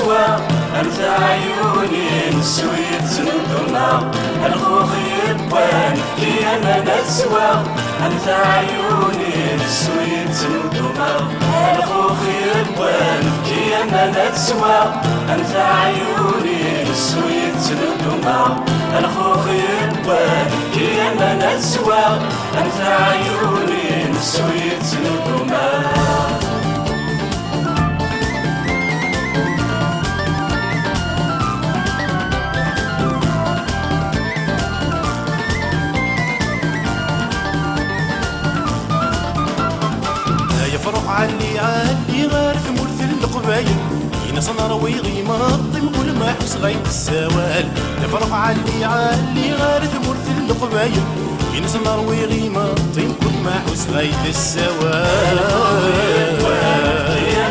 نسوى أنت عيوني نسويت ندمع الخوخ يبان في أنا نسوى أنت عيوني نسويت ندمع الخوخ يبان في أنا نسوى أنت عيوني نسويت ندمع الخوخ يبان في أنا نسوى أنت عيوني نسويت ندمع يفرح علي غير ثمور في القبايل ينس نروي غيماطي كل ما حس غاية السوال يفرح علي غير ثمور في القبايل ينس نروي غيماطي كل ما حس غاية السوال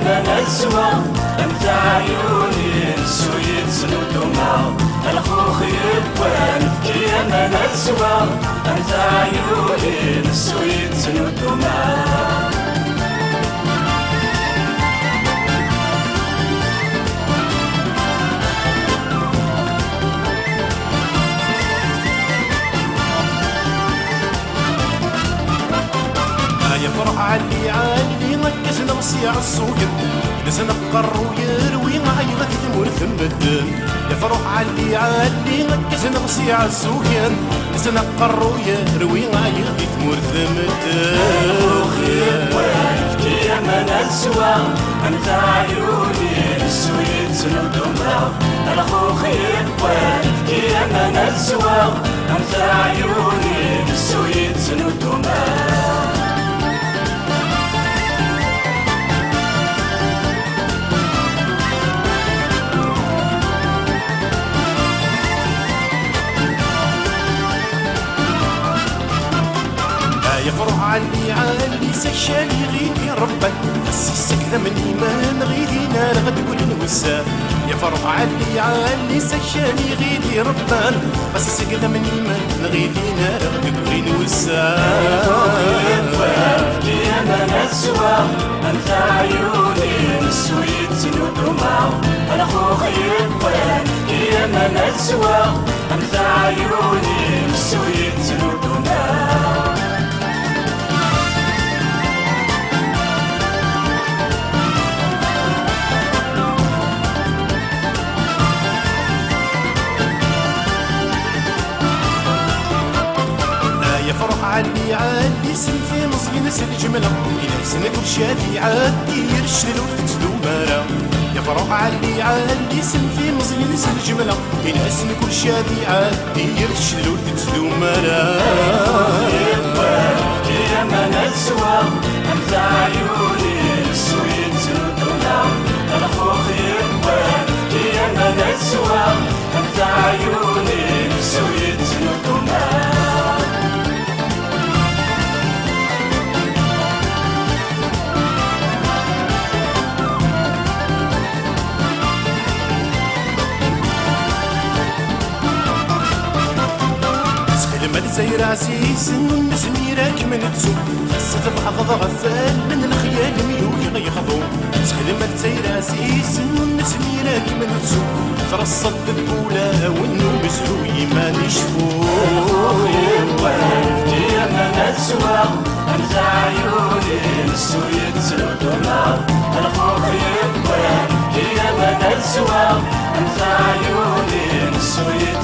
أنا نسوى أنت عيوني نسويت ندمع الخوخ يبان في أنا نسوى أنت عيوني نسويت ندمع يفرح علي غكس نغسي عالسوكر ينس نقر ويروي معي غثمور ثمدن يفرح علي غكس نغسي عالسوكر ينس نقر ويروي معي غثمور ثمدن يا ما نسوى أنت عيوني نسويت ندمع الخوخ يبان يا ما نسوى أنت عيوني نسويت ندمع يفرح علي سكشالي غيدي ربك خسيسك ذمن إيمان غيدي نار غتقول نوسا يفرح علي سكشالي غيدي ربك خسيسك ذمن إيمان غيدي نار غتقول نوسا يا ما نسوى أنت عيوني نسويت ندمع الخوخ يبان يا ما نسوى أنت عيوني نسويت ندمع يفرح علي سنفي مزينس الجملة إلى سنة كل شادي عادي يرشد وتتلو مالا يفرح علي سنفي مزينس الجملة إلى سنة كل شادي عادي يرشد وتتلو مالا يا ما نسوى أنت عيوني نسويت ندمع الخوخ يبان يا ما نسوى أنت عيوني نسويت ندمع زي راسي سن مسميرك من تسوق خاصة بعض غفال من الخيال ميوك غيخضو تخدمت زي راسي سن مسميرك من تسوق ترصد الأولى والنوم سروي ما نشفو يا ما نسوى أنت عيوني نسويت ندمع الخوخ يبان يا ما نسوى أنت عيوني نسويت